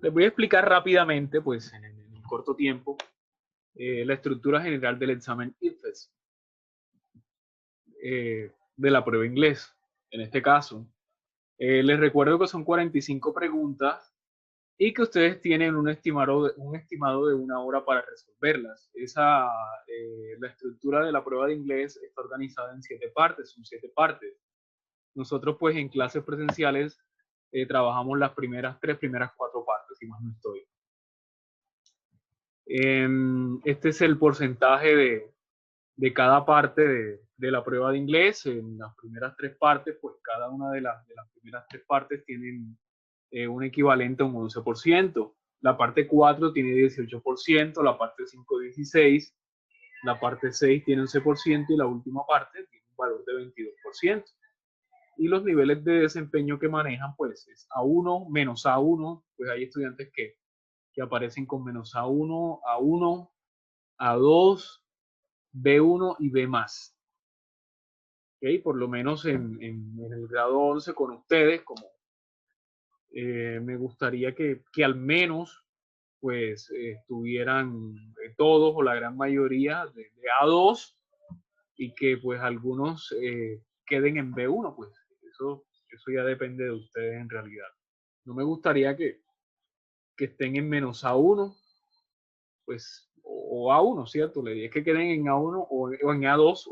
Les voy a explicar rápidamente, pues en un corto tiempo, la estructura general del examen IFES, de la prueba inglés. En este caso, les recuerdo que son 45 preguntas y que ustedes tienen un estimado de 1 hora para resolverlas. La estructura de la prueba de inglés está organizada en 7 partes, son 7 partes. Nosotros, pues, en clases presenciales trabajamos las primeras 4 partes, si más no estoy. Este es el porcentaje de cada parte de la prueba de inglés. En las primeras 3 partes, pues cada una de las primeras 3 partes tienen un equivalente a un 11%. La parte 4 tiene 18%, la parte 5 16%, la parte 6 tiene 11% y la última parte tiene un valor de 22%. Y los niveles de desempeño que manejan, pues es A1, menos A1, pues hay estudiantes que aparecen con menos A1, A1, A2, B1 y B+. ¿Okay? Por lo menos en el grado 11 con ustedes, como me gustaría que al menos pues estuvieran todos o la gran mayoría de A2 y que pues algunos queden en B1, pues eso ya depende de ustedes en realidad. No me gustaría que estén en menos A1, pues, o A1, ¿cierto? La idea es que queden en A1 o en A2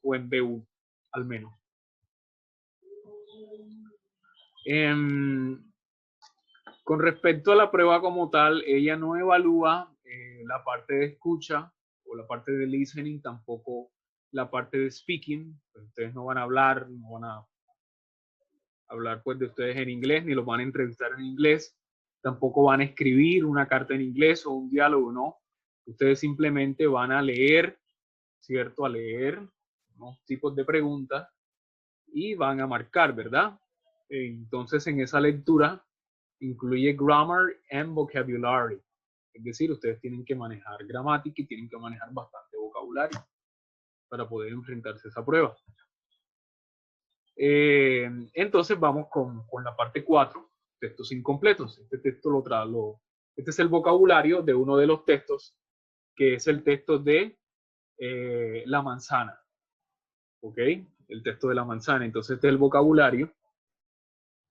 o en B1, al menos. Con respecto a la prueba como tal, ella no evalúa la parte de escucha o la parte de listening, tampoco la parte de speaking. Pues ustedes no van a hablar, no van a hablar pues de ustedes en inglés, ni los van a entrevistar en inglés. Tampoco van a escribir una carta en inglés o un diálogo, no. Ustedes simplemente van a leer, ¿cierto? A leer unos tipos de preguntas y van a marcar, ¿verdad? Entonces, en esa lectura incluye grammar and vocabulary. Es decir, ustedes tienen que manejar gramática y tienen que manejar bastante vocabulario para poder enfrentarse a esa prueba. Entonces vamos con la parte 4, textos incompletos. Este es el vocabulario de uno de los textos, que es el texto de la manzana. ¿Ok? El texto de la manzana. Entonces este es el vocabulario.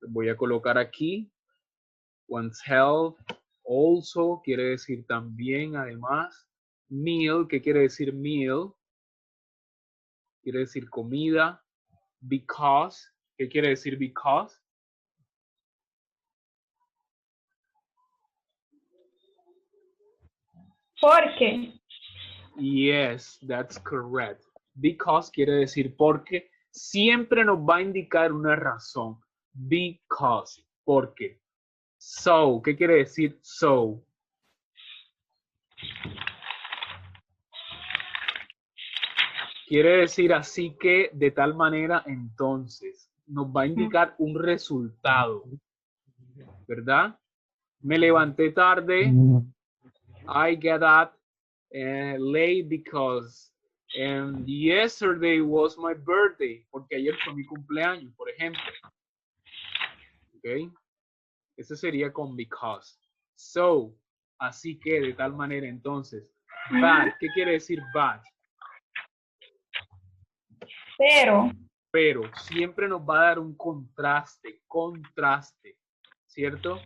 Voy a colocar aquí. One's health. Also quiere decir también, además. Meal, ¿qué quiere decir meal? Quiere decir comida. Because, ¿qué quiere decir because? Porque. Yes, that's correct. Because quiere decir porque, siempre nos va a indicar una razón. Because, porque. So, ¿qué quiere decir so? Quiere decir así que, de tal manera, entonces. Nos va a indicar un resultado, ¿verdad? Me levanté tarde. I get up late because yesterday was my birthday. Porque ayer fue mi cumpleaños, por ejemplo. ¿Ok? Ese sería con because. So, así que, de tal manera, entonces. Bad, ¿qué quiere decir bad? Pero siempre nos va a dar un contraste, ¿cierto?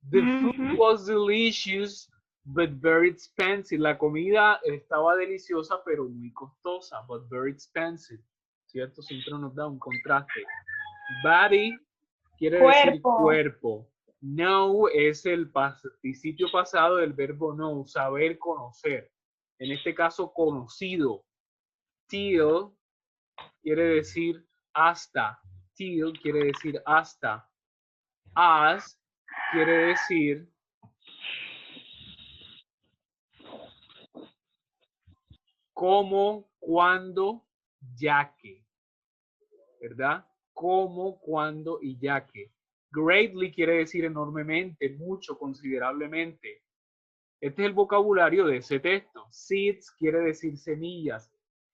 The food was delicious, but very expensive. La comida estaba deliciosa, pero muy costosa, but very expensive, ¿cierto? Siempre nos da un contraste. Body quiere decir cuerpo. Know es el participio pasado del verbo know, saber, conocer. En este caso, conocido. Till quiere decir hasta. Till quiere decir hasta. As quiere decir cómo, cuándo, ya que. ¿Verdad? Cómo, cuándo y ya que. Greatly quiere decir enormemente, mucho, considerablemente. Este es el vocabulario de ese texto. Seeds quiere decir semillas.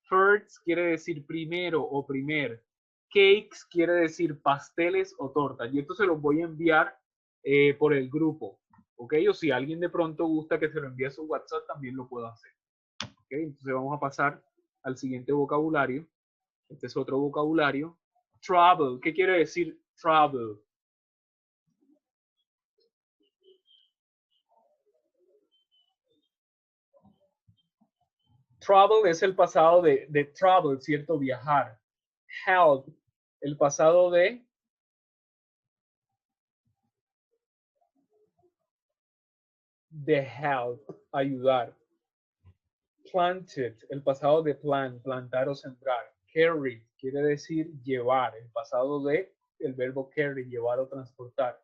First quiere decir primero o primer. Cakes quiere decir pasteles o tortas. Y esto se los voy a enviar por el grupo. ¿ok? O si alguien de pronto gusta que se lo envíe a su WhatsApp, también lo puedo hacer, ¿ok? Entonces vamos a pasar al siguiente vocabulario. Este es otro vocabulario. Travel. ¿Qué quiere decir travel? Travel es el pasado de travel, ¿cierto? Viajar. Help, el pasado de help, ayudar. Planted, el pasado de plantar o sembrar. Carry, quiere decir llevar, el pasado de el verbo carry, llevar o transportar.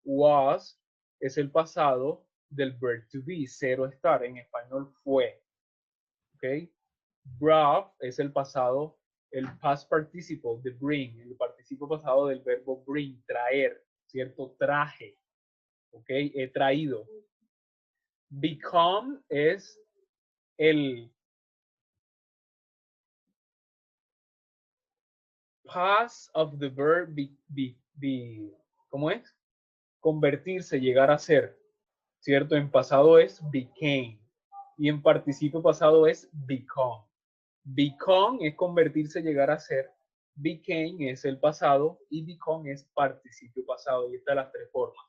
Was es el pasado del verb to be, ser o estar, en español fue. ¿Ok? Brought es el pasado, el past participle de bring, el participo pasado del verbo bring, traer, ¿cierto? Traje, ¿ok? He traído. Become es el past of the verb ¿cómo es? Convertirse, llegar a ser, ¿cierto? En pasado es became y en participio pasado es become. Become es convertirse, llegar a ser. Became es el pasado y become es participio pasado. Y están las tres formas.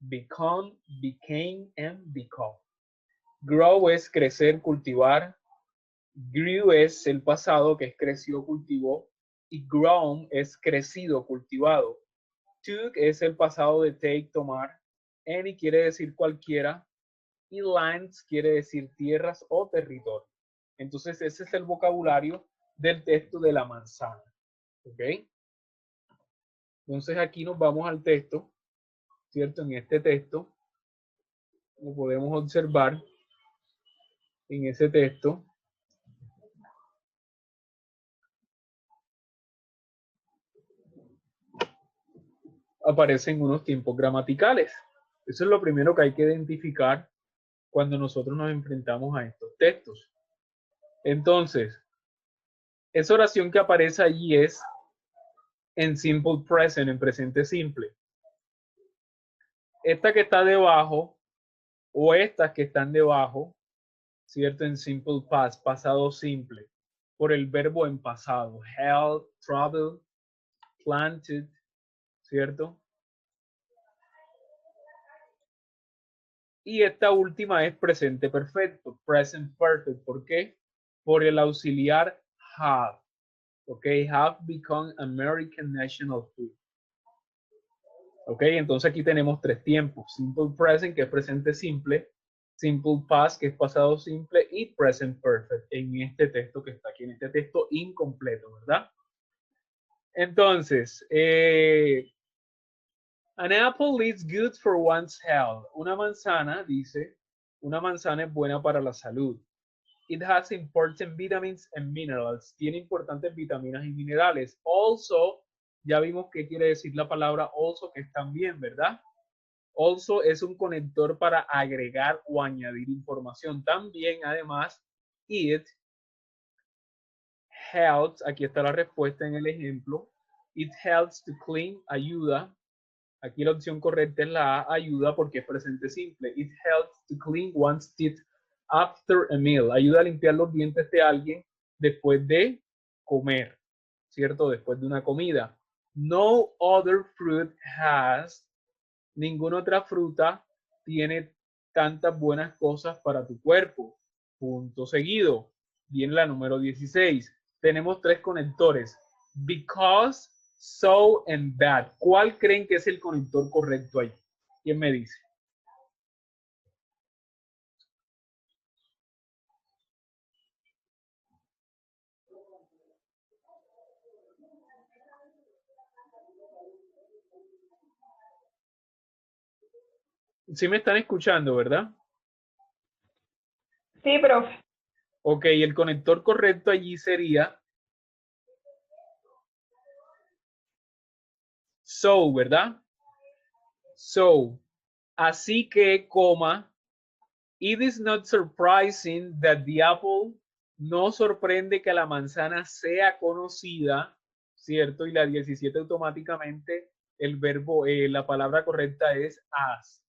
Become, became, and become. Grow es crecer, cultivar. Grew es el pasado, que es creció, cultivó. Y grown es crecido, cultivado. Took es el pasado de take, tomar. Any quiere decir cualquiera. Y lands quiere decir tierras o territorio. Entonces ese es el vocabulario del texto de la manzana. ¿Ok? Entonces aquí nos vamos al texto, ¿cierto? En este texto, como podemos observar, en ese texto, aparecen unos tiempos gramaticales. Eso es lo primero que hay que identificar cuando nosotros nos enfrentamos a estos textos. Entonces, esa oración que aparece allí es en simple present, en presente simple. Esta que está debajo o estas que están debajo, ¿cierto? En simple past, pasado simple, por el verbo en pasado. Held, travel, planted, ¿cierto? Y esta última es presente perfecto, present perfect. ¿Por qué? Por el auxiliar have. ¿Ok? Have become American national food. ¿Ok? Entonces aquí tenemos tres tiempos. Simple present, que es presente simple. Simple past, que es pasado simple. Y present perfect, en este texto que está aquí, en este texto incompleto, ¿verdad? Entonces, an apple is good for one's health. Una manzana, dice, una manzana es buena para la salud. It has important vitamins and minerals. Tiene importantes vitaminas y minerales. Also, ya vimos qué quiere decir la palabra also, que es también, ¿verdad? Also es un conector para agregar o añadir información. También, además, it helps, aquí está la respuesta en el ejemplo. It helps to clean, ayuda. Aquí la opción correcta es la A, ayuda, porque es presente simple. It helps to clean one's teeth after a meal. Ayuda a limpiar los dientes de alguien después de comer, ¿cierto? Después de una comida. No other fruit has, ninguna otra fruta tiene tantas buenas cosas para tu cuerpo. Punto seguido. Viene la número 16. Tenemos tres conectores. Because, so, and that. ¿Cuál creen que es el conector correcto ahí? ¿Quién me dice? Sí me están escuchando, ¿verdad? Sí, profe. Ok, el conector correcto allí sería so, ¿verdad? So. Así que, coma, it is not surprising that the apple, no sorprende que la manzana sea conocida, ¿cierto? Y la 17 automáticamente, el verbo, la palabra correcta es as.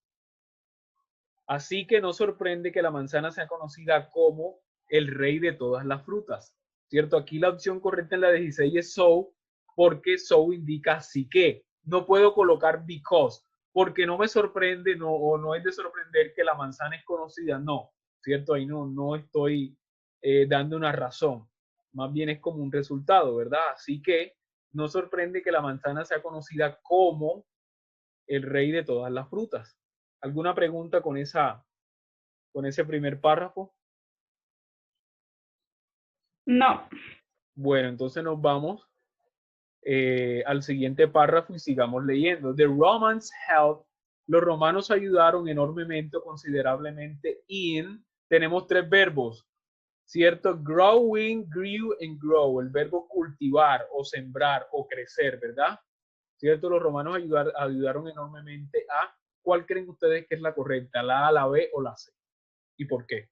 Así que no sorprende que la manzana sea conocida como el rey de todas las frutas, ¿cierto? Aquí la opción correcta en la 16 es so, porque so indica así que. No puedo colocar because, porque no me sorprende, no, o no es de sorprender que la manzana es conocida, no, ¿cierto? Ahí no estoy dando una razón, más bien es como un resultado, ¿verdad? Así que no sorprende que la manzana sea conocida como el rey de todas las frutas. ¿Alguna pregunta con ese primer párrafo? No. Bueno, entonces nos vamos al siguiente párrafo y sigamos leyendo. The Romans helped. Los romanos ayudaron enormemente, considerablemente in. Tenemos tres verbos, ¿cierto? Growing, grew and grow. El verbo cultivar o sembrar o crecer, ¿verdad? ¿Cierto? Los romanos ayudaron enormemente a. ¿Cuál creen ustedes que es la correcta? ¿La A, la B o la C? ¿Y por qué?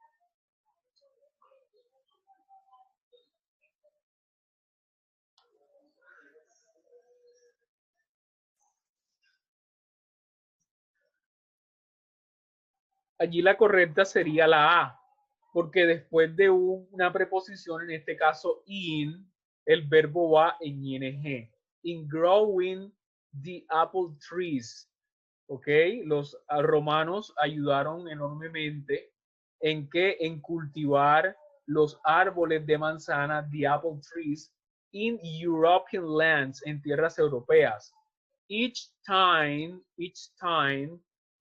Allí la correcta sería la A, porque después de una preposición, en este caso in, el verbo va en ing. In growing the apple trees. ¿Ok? Los romanos ayudaron enormemente en que en cultivar los árboles de manzana, the apple trees, in European lands, en tierras europeas. Each time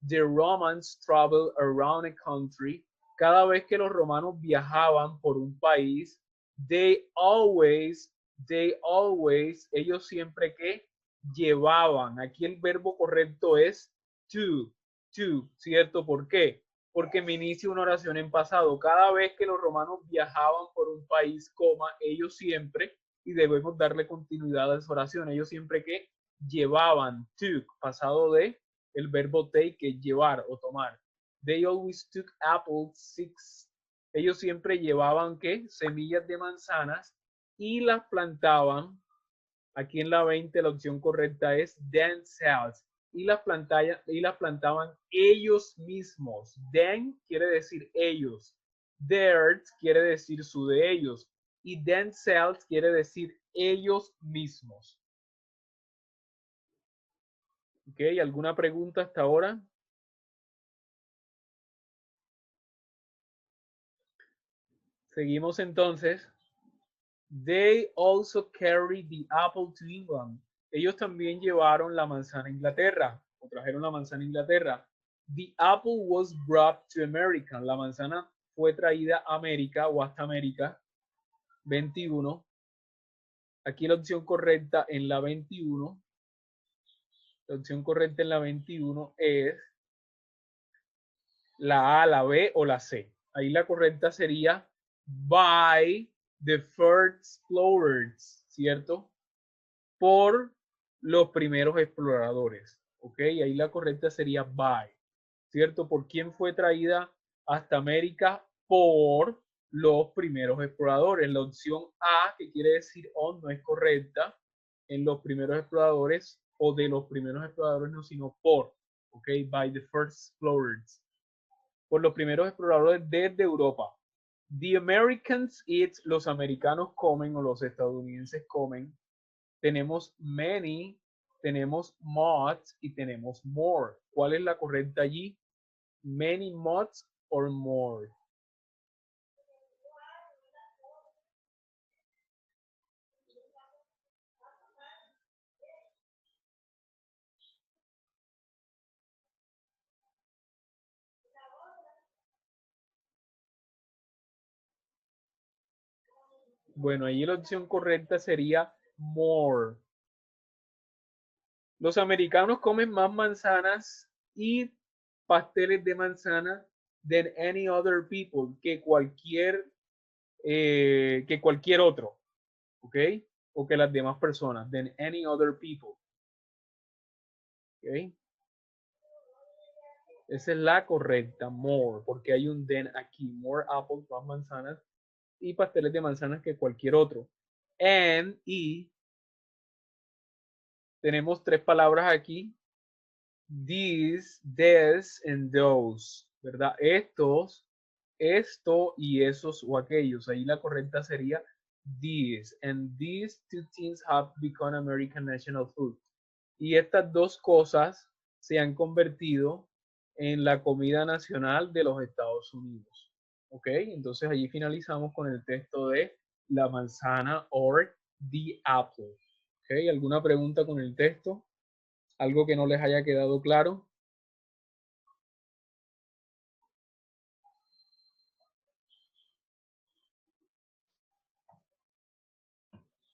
the Romans traveled around a country, cada vez que los romanos viajaban por un país, ellos siempre que llevaban, aquí el verbo correcto es to, ¿cierto? ¿Por qué? Porque me inicia una oración en pasado. Cada vez que los romanos viajaban por un país, ellos siempre, y debemos darle continuidad a esa oración, ellos siempre que llevaban, took, pasado de el verbo take, que es llevar o tomar. They always took apple seeds. Ellos siempre llevaban, ¿qué? Semillas de manzanas y las plantaban. Aquí en la 20 la opción correcta es themselves. Y las plantaban ellos mismos. Them quiere decir ellos. Theirs quiere decir su de ellos. Y themselves quiere decir ellos mismos. ¿Ok? ¿Alguna pregunta hasta ahora? Seguimos entonces. They also carried the apple to England. Ellos también llevaron la manzana a Inglaterra, o trajeron la manzana a Inglaterra. The apple was brought to America. La manzana fue traída a América o hasta América. 21. Aquí la opción correcta en la 21. La opción correcta en la 21 es la A, la B o la C. Ahí la correcta sería by the first explorers, ¿cierto? Por los primeros exploradores. ¿Ok? Ahí la correcta sería by, ¿cierto? ¿Por quién fue traída hasta América? Por los primeros exploradores. La opción A, que quiere decir on, no es correcta. En los primeros exploradores o de los primeros exploradores, no, sino por. ¿Ok? By the first explorers. Por los primeros exploradores desde Europa. The Americans eat, los americanos comen o los estadounidenses comen. Tenemos many, tenemos much y tenemos more. ¿Cuál es la correcta allí? Many, much or more. Bueno, allí la opción correcta sería more. Los americanos comen más manzanas y pasteles de manzana than any other people, que cualquier otro, ¿ok? O que las demás personas, than any other people, ¿ok? Esa es la correcta, more, porque hay un than aquí, more apples, más manzanas y pasteles de manzanas que cualquier otro. Y tenemos tres palabras aquí, these, this and those. ¿verdad? Estos, esto y esos o aquellos. Ahí la correcta sería these. And these two things have become American national food. Y estas dos cosas se han convertido en la comida nacional de los Estados Unidos. ¿Ok? Entonces allí finalizamos con el texto de la manzana or the apple. ¿Ok? ¿Alguna pregunta con el texto? ¿Algo que no les haya quedado claro?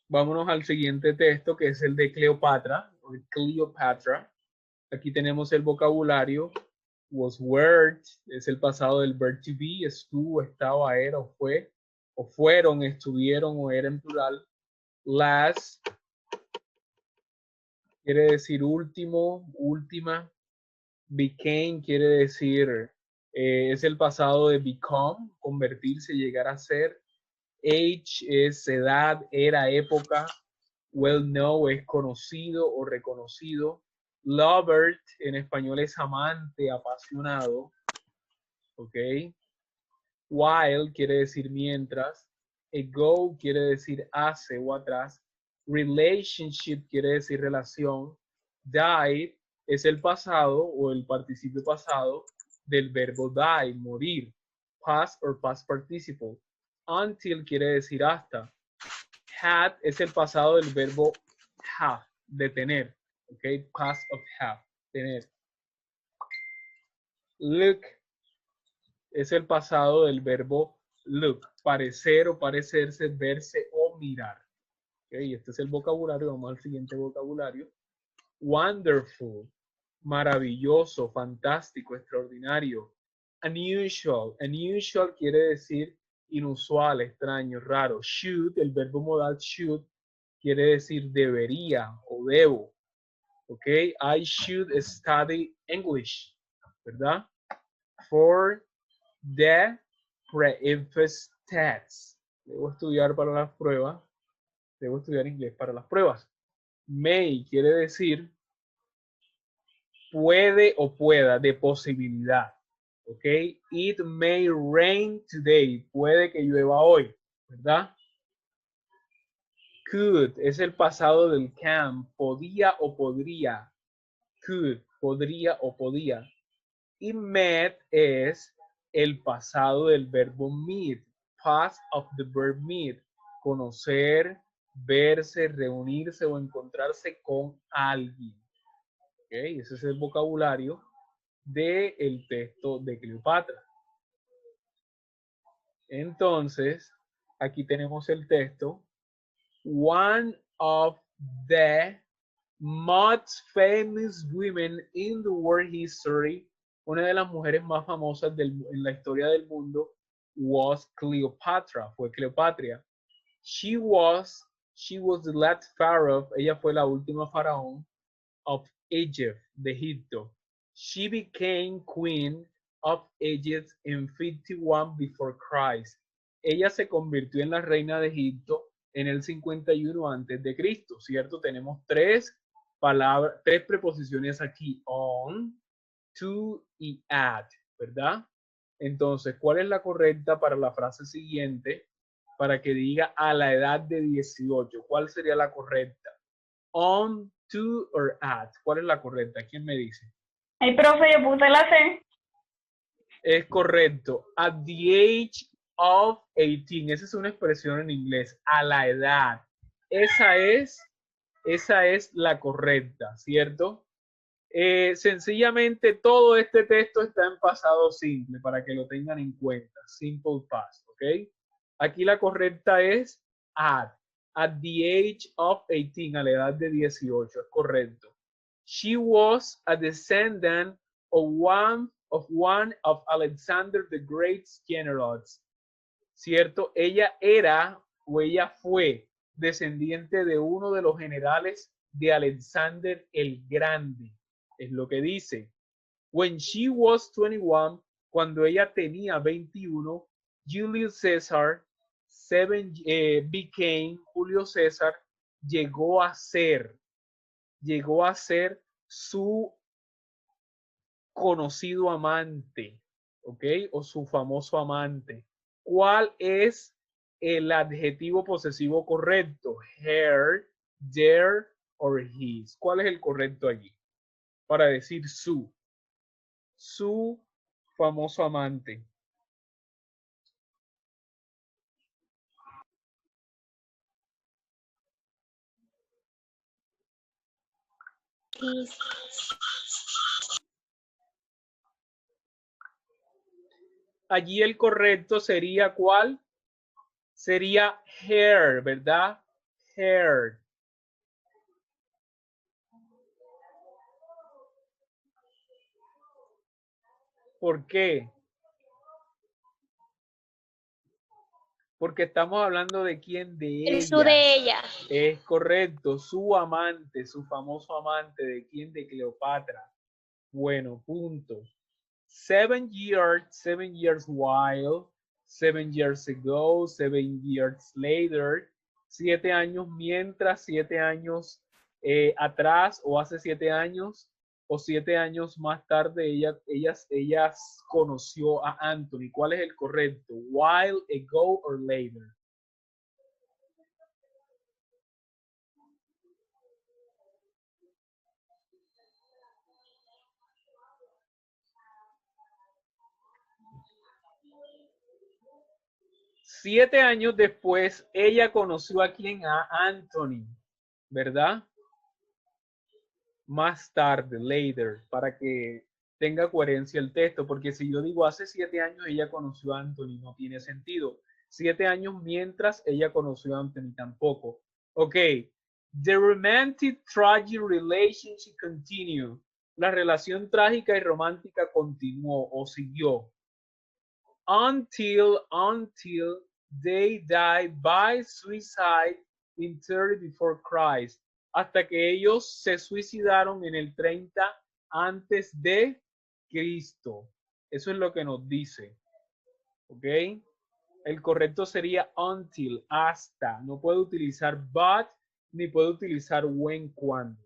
Vámonos al siguiente texto, que es el de Cleopatra, o Cleopatra. Aquí tenemos el vocabulario. Was, were, es el pasado del verb to be, estuvo, estaba, era o fue, o fueron, estuvieron o era en plural. Last quiere decir último, última. Became quiere decir, es el pasado de become, convertirse, llegar a ser. Age es edad, era, época. Well know es conocido o reconocido. Lover en español es amante, apasionado. ¿Ok? While quiere decir mientras. Ago quiere decir hace o atrás. Relationship quiere decir relación. Died es el pasado o el participio pasado del verbo die, morir. Past or past participle. Until quiere decir hasta. Had es el pasado del verbo have, de tener. ¿Ok? Past of have, tener. Look es el pasado del verbo look, parecer o parecerse, verse o mirar. ¿Okay? Este es el vocabulario, vamos al siguiente vocabulario. Wonderful, maravilloso, fantástico, extraordinario. Unusual, unusual quiere decir inusual, extraño, raro. Should, el verbo modal should, quiere decir debería o debo. ¿Ok? I should study English, ¿verdad? For the pre-emphasis test. Debo estudiar para las pruebas. Debo estudiar inglés para las pruebas. May quiere decir puede o pueda, de posibilidad. ¿Ok? It may rain today. Puede que llueva hoy, ¿verdad? Could es el pasado del can. Podía o podría. Could, podría o podía. Y met es el pasado del verbo meet. Past of the verb meet. Conocer, verse, reunirse o encontrarse con alguien. ¿Okay? Ese es el vocabulario del texto de Cleopatra. Entonces, aquí tenemos el texto. One of the most famous women in the world history, una de las mujeres más famosas en la historia del mundo, was Cleopatra, fue Cleopatra. She was the last pharaoh, ella fue la última faraón of Egypt, de Egipto. She became queen of Egypt in 51 before Christ. Ella se convirtió en la reina de Egipto en el 51 antes de Cristo, ¿cierto? Tenemos tres palabras, tres preposiciones aquí, on, to y at, ¿verdad? Entonces, ¿cuál es la correcta para la frase siguiente? Para que diga a la edad de 18. ¿Cuál sería la correcta? On, to or at. ¿Cuál es la correcta? ¿Quién me dice? Ay, profe, yo puse la C. Es correcto. At the age of 18. Esa es una expresión en inglés. A la edad. Esa es la correcta, ¿cierto? Sencillamente todo este texto está en pasado simple para que lo tengan en cuenta. Simple past, ¿ok? Aquí la correcta es at. At the age of 18, a la edad de 18, es correcto. She was a descendant of one of Alexander the Great's generals. ¿Cierto? Ella era o ella fue descendiente de uno de los generales de Alexander el Grande. Es lo que dice. When she was 21, cuando ella tenía 21, Julius Caesar became, Julio César llegó a ser su conocido amante. ¿ok? O su famoso amante. ¿Cuál es el adjetivo posesivo correcto? Her, their, or his. ¿Cuál es el correcto allí? Para decir su famoso amante. His. Allí el correcto sería ¿cuál? Sería her, ¿verdad? Her. ¿Por qué? Porque estamos hablando de quién, de El su ella. de ella. Es correcto, su amante, su famoso amante, ¿de quién? De Cleopatra. Bueno, punto. 7 years while, 7 years ago, 7 years later, 7 años mientras, 7 años atrás o hace 7 años o 7 años más tarde ella conoció a Anthony. ¿Cuál es el correcto? While, ago or later. Siete años después, ella conoció a quién, a Anthony, ¿verdad? Más tarde, later, para que tenga coherencia el texto, porque si yo digo hace 7 años ella conoció a Anthony, no tiene sentido. 7 años mientras ella conoció a Anthony tampoco. Ok, the romantic tragic relationship continued. La relación trágica y romántica continuó o siguió. Until they died by suicide in 30 before Christ. Hasta que ellos se suicidaron en el 30 antes de Cristo. Eso es lo que nos dice. ¿Ok? El correcto sería until, hasta. No puedo utilizar but, ni puedo utilizar when, cuando.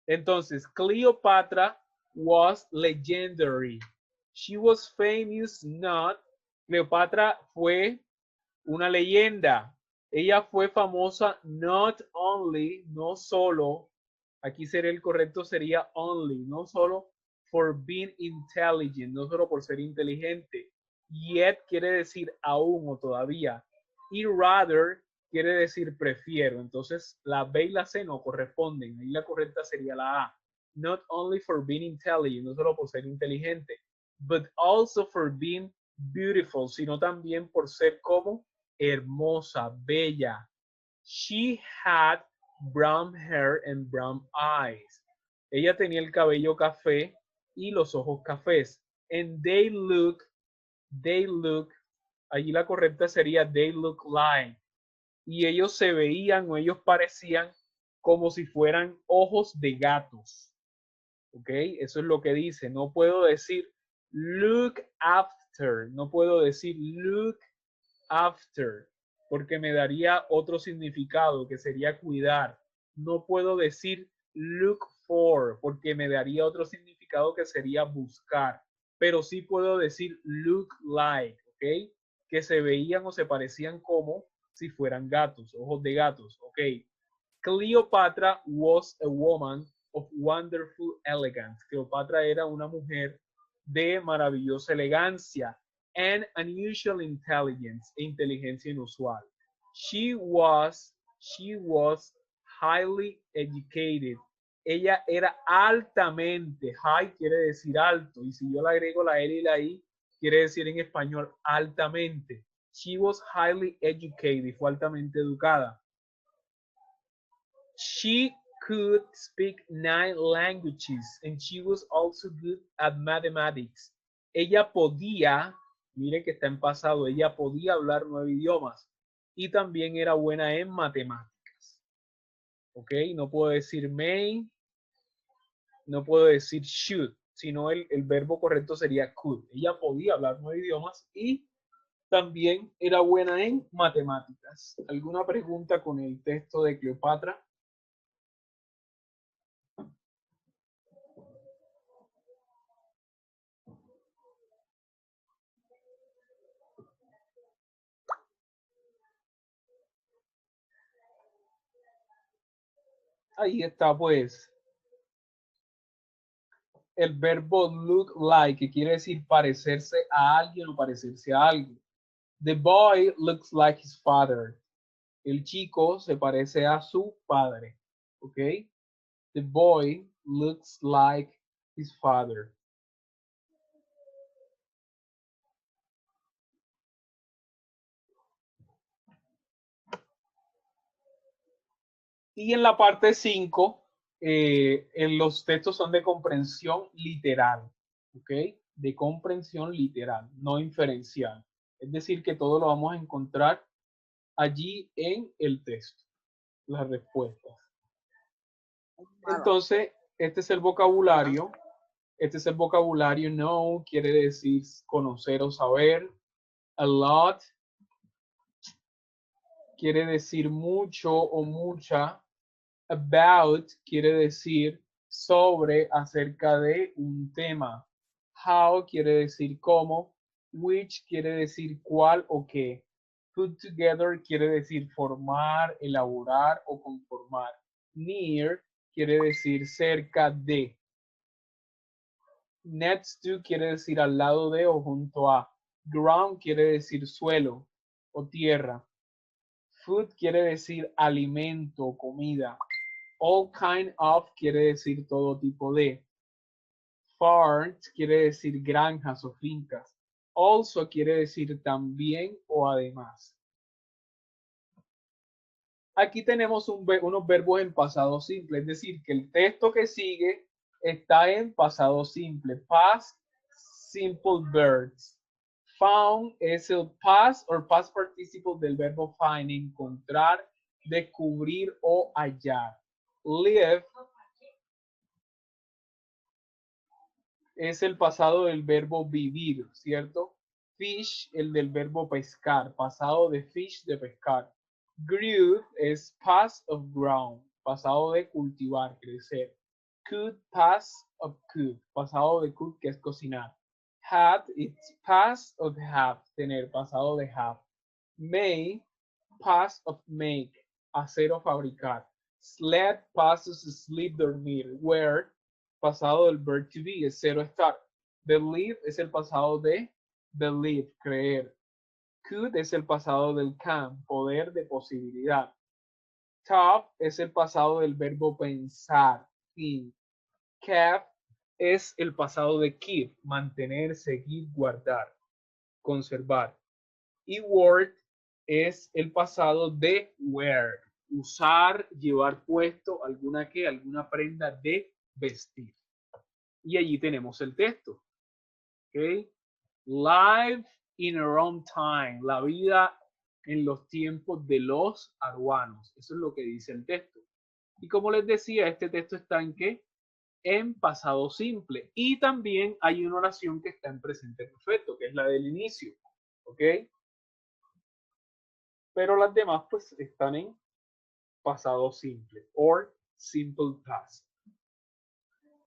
Entonces, Cleopatra was legendary. She was famous not. Cleopatra fue una leyenda. Ella fue famosa not only, no solo, aquí sería el correcto, sería only, no solo for being intelligent, no solo por ser inteligente. Yet quiere decir aún o todavía. Y rather quiere decir prefiero. Entonces la B y la C no corresponden. Ahí la correcta sería la A. Not only for being intelligent, no solo por ser inteligente, but also for being beautiful, sino también por ser como hermosa, bella. She had brown hair and brown eyes. Ella tenía el cabello café y los ojos cafés. And they look, allí la correcta sería they look like. Y ellos se veían o ellos parecían como si fueran ojos de gatos. ¿Ok? Eso es lo que dice. No puedo decir look after. No puedo decir look after, porque me daría otro significado que sería cuidar. No puedo decir look for, porque me daría otro significado que sería buscar. Pero sí puedo decir look like, ¿ok? Que se veían o se parecían como si fueran gatos, ojos de gatos, ¿ok? Cleopatra was a woman of wonderful elegance. Cleopatra era una mujer de maravillosa elegancia and unusual intelligence, e inteligencia inusual. She was highly educated. Ella era altamente, high quiere decir alto, y si yo le agrego la L y la I, quiere decir en español altamente. She was highly educated, fue altamente educada. She could speak 9 languages and she was also good at mathematics. Ella podía, mire que está en pasado, ella podía hablar 9 idiomas y también era buena en matemáticas. ¿Ok? No puedo decir may, no puedo decir should, sino el verbo correcto sería could. Ella podía hablar 9 idiomas y también era buena en matemáticas. ¿Alguna pregunta con el texto de Cleopatra? Ahí está pues el verbo look like, que quiere decir parecerse a alguien o parecerse a algo. The boy looks like his father. El chico se parece a su padre. ¿Ok? The boy looks like his father. Y en la parte 5, los textos son de comprensión literal. ¿Ok? De comprensión literal, no inferencial. Es decir, que todo lo vamos a encontrar allí en el texto, las respuestas. Entonces, este es el vocabulario. Este es el vocabulario. Know quiere decir conocer o saber. A lot quiere decir mucho o mucha. About quiere decir sobre, acerca de un tema. How quiere decir cómo. Which quiere decir cuál o qué. Put together quiere decir formar, elaborar o conformar. Near quiere decir cerca de. Next to quiere decir al lado de o junto a. Ground quiere decir suelo o tierra. Food quiere decir alimento, comida. All kind of quiere decir todo tipo de. Farms quiere decir granjas o fincas. Also quiere decir también o además. Aquí tenemos unos verbos en pasado simple, es decir, que el texto que sigue está en pasado simple. Past simple verbs. Found es el past or past participle del verbo find, encontrar, descubrir o hallar. Live es el pasado del verbo vivir, ¿cierto? Fish, el del verbo pescar, pasado de fish, de pescar. Grew es past of ground, pasado de cultivar, crecer. Could, past of could, pasado de could, que es cocinar. Had, it's past of have, tener, pasado de have. May, past of make, hacer o fabricar. Slept, past of sleep, dormir. Were, pasado del verb to be, es ser o estar. Believe es el pasado de believe, creer. Could es el pasado del can, poder de posibilidad. Top es el pasado del verbo pensar, think. Kept es el pasado de keep, mantener, seguir, guardar, conservar. Y word es el pasado de wear, usar, llevar puesto alguna prenda de vestir. Y allí tenemos el texto. ¿Ok? Live in our own time, la vida en los tiempos de los aruanos. Eso es lo que dice el texto. Y como les decía, este texto está en ¿qué? En pasado simple. Y también hay una oración que está en presente perfecto, que es la del inicio. ¿Ok? Pero las demás pues están en pasado simple or simple past.